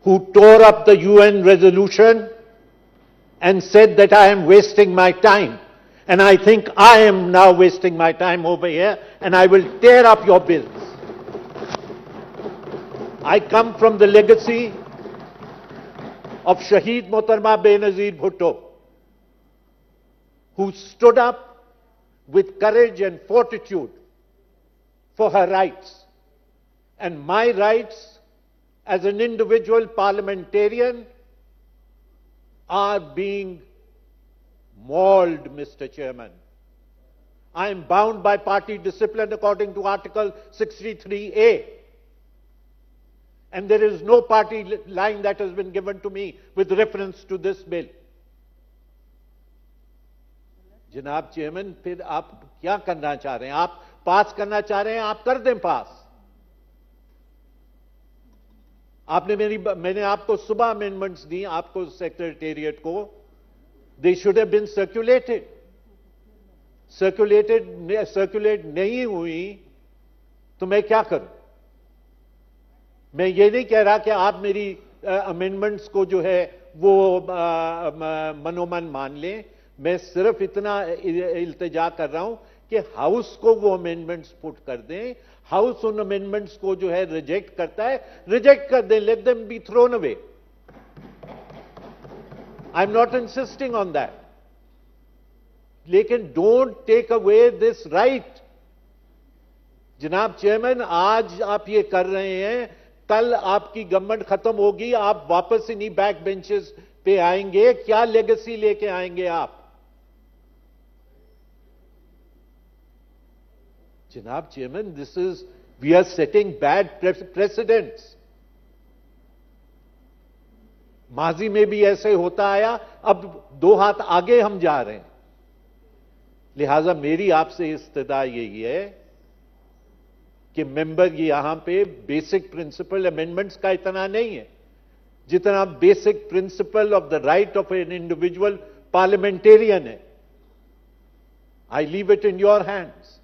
who tore up the UN resolution and said that I am wasting my time. And I think I am now wasting my time over here, and I will tear up your bills. I come from the legacy of Shaheed Mohtarma Benazir Bhutto, who stood up with courage and fortitude for her rights. And my rights as an individual parliamentarian are being mauled, Mr. Chairman. I am bound by party discipline according to Article 63A. And there is no party line that has been given to me with reference to this bill. जनाब chairman, फिर आप क्या करना चाह रहे हैं? आप पास करना चाह रहे हैं, आप कर दें पास. मैंने आपको सुबह अमेंडमेंट्स दी, आपको सेक्रेटेरिएट को. They should have been circulate नहीं हुई तो मैं क्या करूं? मैं ये नहीं कह रहा कि आप मेरी अमेंडमेंट्स को जो है वो मनोमन मान लें. मैं सिर्फ इतना इल्तिजा कर रहा हूं कि हाउस को वो अमेंडमेंट्स पुट कर दें. हाउस उन अमेंडमेंट्स को जो है रिजेक्ट करता है, रिजेक्ट कर दें. Let them be thrown away. I am not insisting on that. लेकिन don't take away this right. जनाब चेयरमैन, आज आप ये कर रहे हैं, कल आपकी गवर्नमेंट खत्म होगी, आप वापस इन्हीं बैक बेंचेस पे आएंगे. क्या लेगेसी लेके आएंगे आप? जनाब chairman, we are setting bad precedents. माजी में भी ऐसे होता आया, अब 2 हाथ आगे हम जा रहे हैं. लिहाजा मेरी आपसे इस्तदा यही है कि मेंबर यहां पे बेसिक प्रिंसिपल अमेंडमेंट्स का इतना नहीं है जितना basic principle of the right of an individual parliamentarian है. I leave it in your hands.